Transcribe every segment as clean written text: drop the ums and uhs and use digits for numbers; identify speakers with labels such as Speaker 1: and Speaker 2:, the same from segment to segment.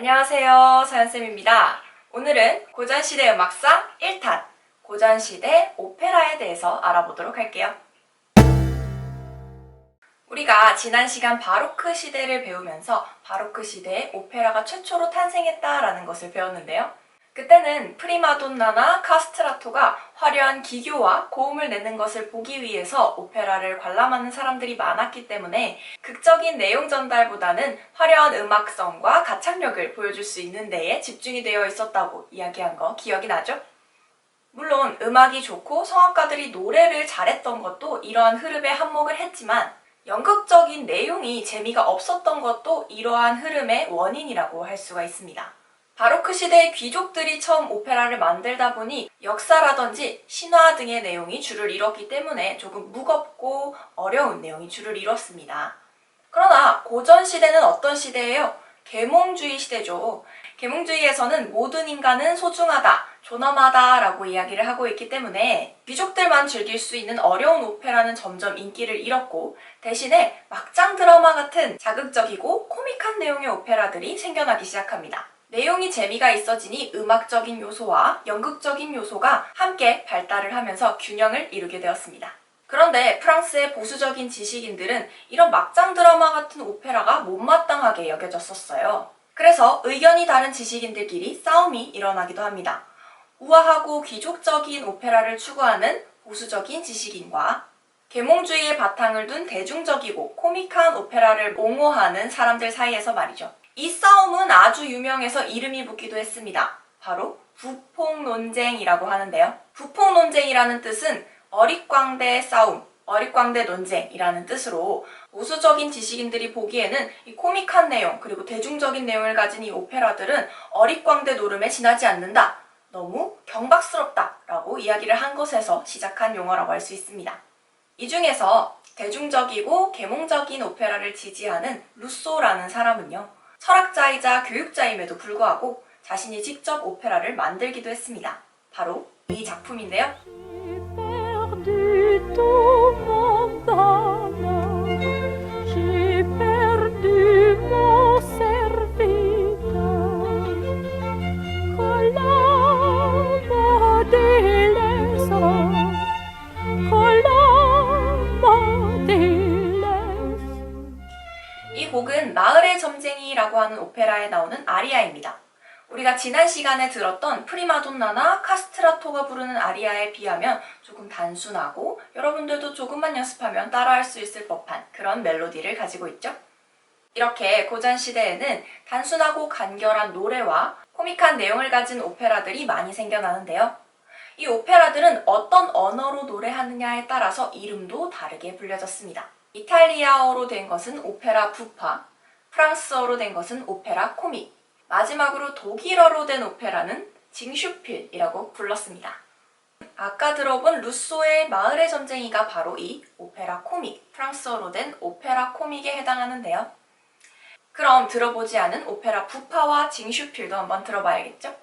Speaker 1: 안녕하세요, 서연쌤입니다. 오늘은 고전시대 음악상 1탄, 고전시대 오페라에 대해서 알아보도록 할게요. 우리가 지난 시간 바로크 시대를 배우면서 바로크 시대에 오페라가 최초로 탄생했다라는 것을 배웠는데요. 그때는 프리마돈나나 카스트라토가 화려한 기교와 고음을 내는 것을 보기 위해서 오페라를 관람하는 사람들이 많았기 때문에 극적인 내용 전달보다는 화려한 음악성과 가창력을 보여줄 수 있는 데에 집중이 되어 있었다고 이야기한 거 기억이 나죠? 물론 음악이 좋고 성악가들이 노래를 잘했던 것도 이러한 흐름에 한몫을 했지만 연극적인 내용이 재미가 없었던 것도 이러한 흐름의 원인이라고 할 수가 있습니다. 바로크 시대의 귀족들이 처음 오페라를 만들다 보니 역사라든지 신화 등의 내용이 줄을 이뤘기 때문에 조금 무겁고 어려운 내용이 줄을 이뤘습니다. 그러나 고전 시대는 어떤 시대예요? 계몽주의 시대죠. 계몽주의에서는 모든 인간은 소중하다, 존엄하다 라고 이야기를 하고 있기 때문에 귀족들만 즐길 수 있는 어려운 오페라는 점점 인기를 잃었고 대신에 막장 드라마 같은 자극적이고 코믹한 내용의 오페라들이 생겨나기 시작합니다. 내용이 재미가 있어지니 음악적인 요소와 연극적인 요소가 함께 발달을 하면서 균형을 이루게 되었습니다. 그런데 프랑스의 보수적인 지식인들은 이런 막장 드라마 같은 오페라가 못마땅하게 여겨졌었어요. 그래서 의견이 다른 지식인들끼리 싸움이 일어나기도 합니다. 우아하고 귀족적인 오페라를 추구하는 보수적인 지식인과 계몽주의의 바탕을 둔 대중적이고 코믹한 오페라를 옹호하는 사람들 사이에서 말이죠. 이 싸움은 아주 유명해서 이름이 붙기도 했습니다. 바로 부폭논쟁이라고 하는데요. 부폭논쟁이라는 뜻은 어릿광대 싸움, 어릿광대 논쟁이라는 뜻으로 보수적인 지식인들이 보기에는 이 코믹한 내용 그리고 대중적인 내용을 가진 이 오페라들은 어릿광대 노름에 지나지 않는다. 너무 경박스럽다 라고 이야기를 한 것에서 시작한 용어라고 할 수 있습니다. 이 중에서 대중적이고 계몽적인 오페라를 지지하는 루소라는 사람은요. 철학자이자 교육자임에도 불구하고 자신이 직접 오페라를 만들기도 했습니다. 바로 이 작품인데요. 이 곡은 마을의 점쟁이라고 하는 오페라에 나오는 아리아입니다. 우리가 지난 시간에 들었던 프리마돈나나 카스트라토가 부르는 아리아에 비하면 조금 단순하고 여러분들도 조금만 연습하면 따라할 수 있을 법한 그런 멜로디를 가지고 있죠. 이렇게 고전 시대에는 단순하고 간결한 노래와 코믹한 내용을 가진 오페라들이 많이 생겨나는데요. 이 오페라들은 어떤 언어로 노래하느냐에 따라서 이름도 다르게 불려졌습니다. 이탈리아어로 된 것은 오페라 부파, 프랑스어로 된 것은 오페라 코믹, 마지막으로 독일어로 된 오페라는 징슈필이라고 불렀습니다. 아까 들어본 루소의 마을의 점쟁이가 바로 이 오페라 코믹, 프랑스어로 된 오페라 코믹에 해당하는데요. 그럼 들어보지 않은 오페라 부파와 징슈필도 한번 들어봐야겠죠?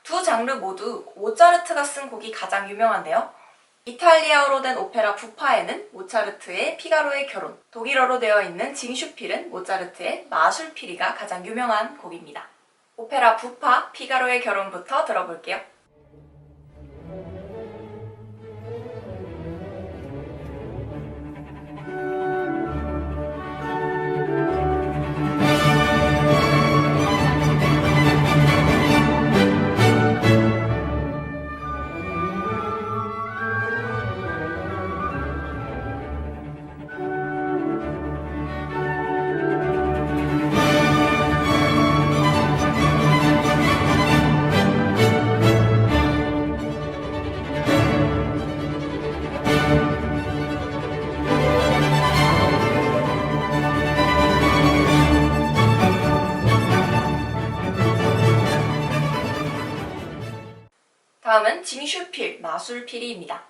Speaker 1: 두 장르 모두 모차르트가 쓴 곡이 가장 유명한데요. 이탈리아어로 된 오페라 부파에는 모차르트의 피가로의 결혼, 독일어로 되어 있는 징슈필은 모차르트의 마술피리가 가장 유명한 곡입니다. 오페라 부파, 피가로의 결혼부터 들어볼게요. 다음은 징슈필, 마술피리입니다.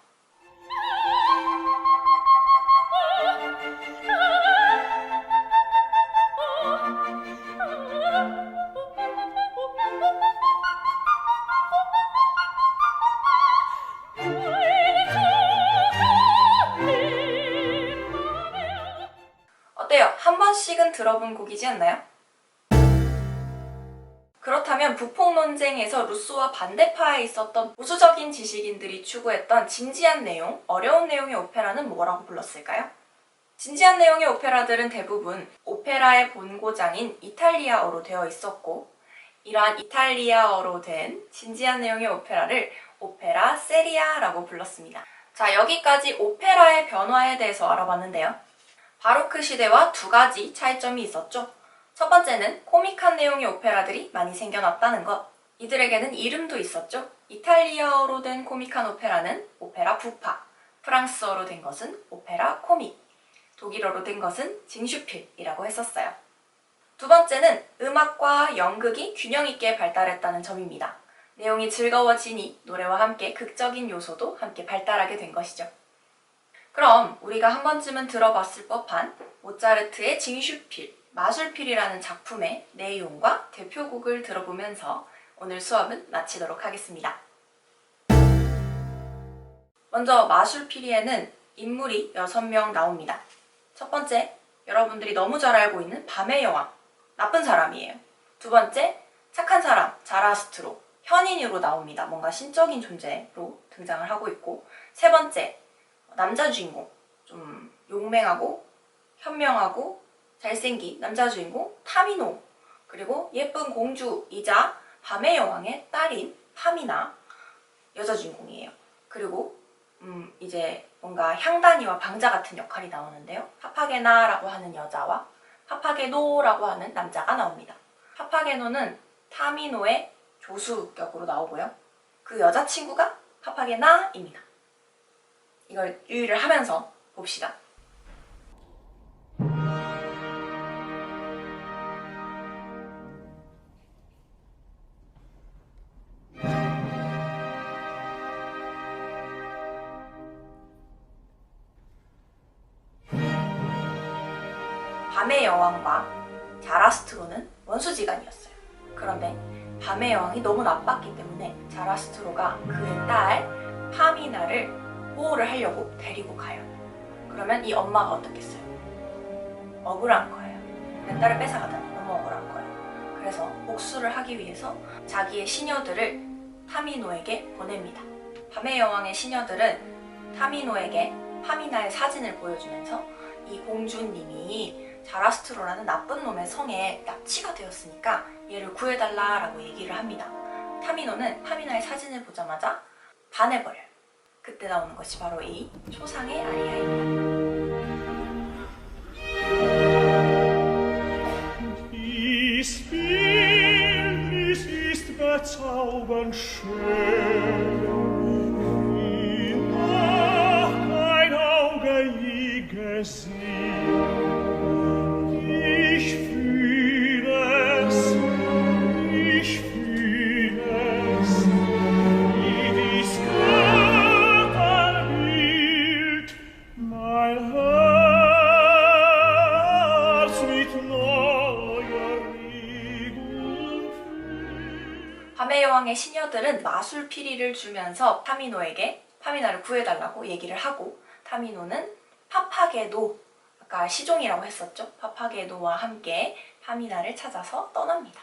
Speaker 1: 어때요? 한 번씩은 들어본 곡이지 않나요? 그렇다면 부폭 논쟁에서 루소와 반대파에 있었던 보수적인 지식인들이 추구했던 진지한 내용, 어려운 내용의 오페라는 뭐라고 불렀을까요? 진지한 내용의 오페라들은 대부분 오페라의 본고장인 이탈리아어로 되어 있었고, 이러한 이탈리아어로 된 진지한 내용의 오페라를 오페라 세리아라고 불렀습니다. 자, 여기까지 오페라의 변화에 대해서 알아봤는데요. 바로크 시대와 두 가지 차이점이 있었죠. 첫 번째는 코믹한 내용의 오페라들이 많이 생겨났다는 것. 이들에게는 이름도 있었죠. 이탈리아어로 된 코믹한 오페라는 오페라 부파, 프랑스어로 된 것은 오페라 코믹, 독일어로 된 것은 징슈필이라고 했었어요. 두 번째는 음악과 연극이 균형 있게 발달했다는 점입니다. 내용이 즐거워지니 노래와 함께 극적인 요소도 함께 발달하게 된 것이죠. 그럼 우리가 한 번쯤은 들어봤을 법한 모차르트의 징슈필, 마술필이라는 작품의 내용과 대표곡을 들어보면서 오늘 수업은 마치도록 하겠습니다. 먼저 마술필에는 인물이 6명 나옵니다. 첫 번째, 여러분들이 너무 잘 알고 있는 밤의 여왕, 나쁜 사람이에요. 두 번째, 착한 사람, 자라스트로, 현인으로 나옵니다. 뭔가 신적인 존재로 등장을 하고 있고, 세 번째, 남자 주인공, 좀 용맹하고 현명하고 잘생긴 남자 주인공 타미노, 그리고 예쁜 공주이자 밤의 여왕의 딸인 파미나, 여자 주인공이에요. 그리고 이제 뭔가 향단이와 방자 같은 역할이 나오는데요. 파파게나라고 하는 여자와 파파게노라고 하는 남자가 나옵니다. 파파게노는 타미노의 조수 격으로 나오고요. 그 여자친구가 파파게나입니다. 이걸 유의를 하면서 봅시다. 밤의 여왕과 자라스트로는 원수지간이었어요. 그런데 밤의 여왕이 너무 나빴기 때문에 자라스트로가 그의 딸 파미나를 보호를 하려고 데리고 가요. 그러면 이 엄마가 어떻겠어요? 억울한 거예요. 내 딸을 뺏어가다니 너무 억울한 거예요. 그래서 복수를 하기 위해서 자기의 시녀들을 타미노에게 보냅니다. 밤의 여왕의 시녀들은 타미노에게 파미나의 사진을 보여주면서 이 공주님이 자라스트로라는 나쁜 놈의 성에 납치가 되었으니까 얘를 구해달라라고 얘기를 합니다. 타미노는 파미나의 사진을 보자마자 반해버려요. 그때 나오는 것이 바로 이 초상의 아리아입니다. 밤의 여왕의 시녀들은 마술피리를 주면서 타미노에게 파미나를 구해달라고 얘기를 하고, 타미노는 파파게노, 아까 시종이라고 했었죠? 파파게노와 함께 파미나를 찾아서 떠납니다.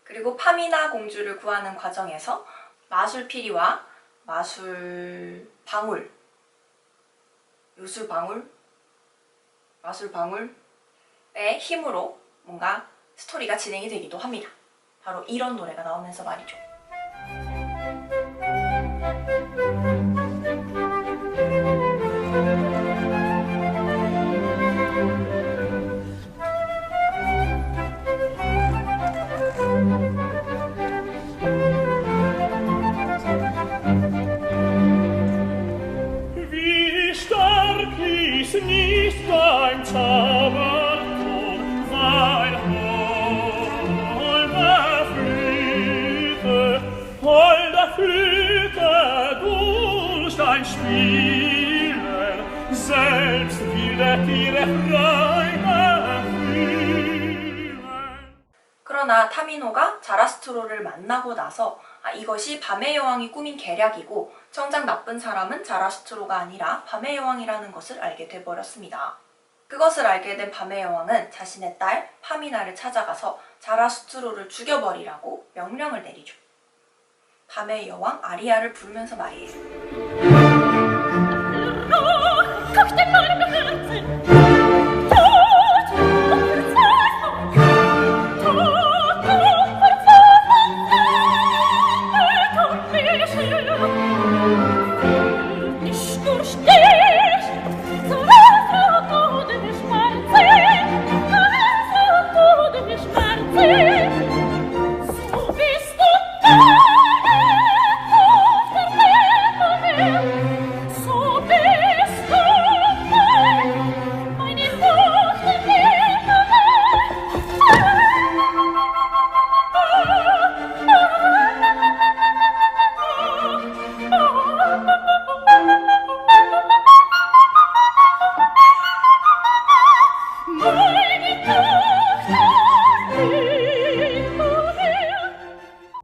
Speaker 1: 그리고 파미나 공주를 구하는 과정에서 마술피리와 마술방울, 요술방울, 마술방울의 힘으로 뭔가 스토리가 진행이 되기도 합니다. 바로 이런 노래가 나오면서 말이죠.
Speaker 2: Wie stark ist nicht dein Zauberton, mein holder Flöte durch dein Spielen, selbst will ihre Freude fühlen.
Speaker 1: 그러나 타미노가 자라스트로를 만나고 나서 이것이 밤의 여왕이 꾸민 계략이고 정작 나쁜 사람은 자라스트로가 아니라 밤의 여왕이라는 것을 알게 돼버렸습니다. 그것을 알게 된 밤의 여왕은 자신의 딸 파미나를 찾아가서 자라스트로를 죽여버리라고 명령을 내리죠. 밤의 여왕 아리아를 부르면서 말이에요.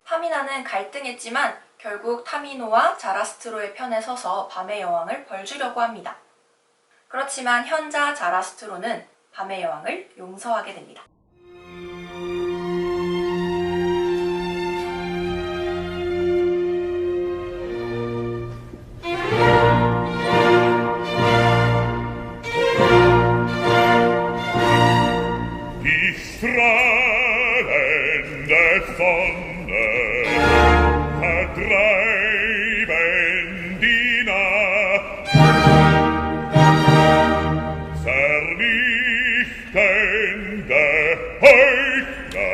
Speaker 1: 파미나는 갈등했지만 결국 타미노와 자라스트로의 편에 서서 밤의 여왕을 벌주려고 합니다. 그렇지만 현자 자라스트로는 밤의 여왕을 용서하게 됩니다.
Speaker 2: Die Strahlen der Sonne vertreiben die Nacht, vernichten Geheuchler.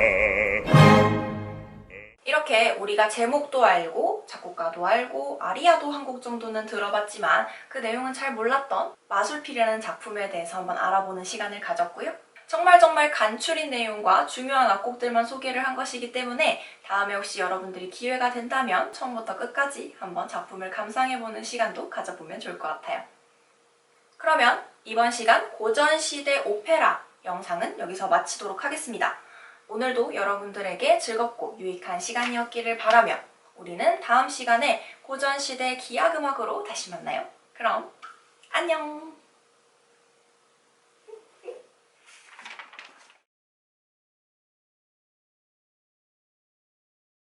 Speaker 1: 이렇게 우리가 제목도 알고 작곡가도 알고 아리아도 한 곡 정도는 들어봤지만 그 내용은 잘 몰랐던 마술피라는 작품에 대해서 한번 알아보는 시간을 가졌고요. 정말 간추린 내용과 중요한 악곡들만 소개를 한 것이기 때문에 다음에 혹시 여러분들이 기회가 된다면 처음부터 끝까지 한번 작품을 감상해보는 시간도 가져보면 좋을 것 같아요. 그러면 이번 시간 고전시대 오페라 영상은 여기서 마치도록 하겠습니다. 오늘도 여러분들에게 즐겁고 유익한 시간이었기를 바라며 우리는 다음 시간에 고전시대 기악음악으로 다시 만나요. 그럼 안녕!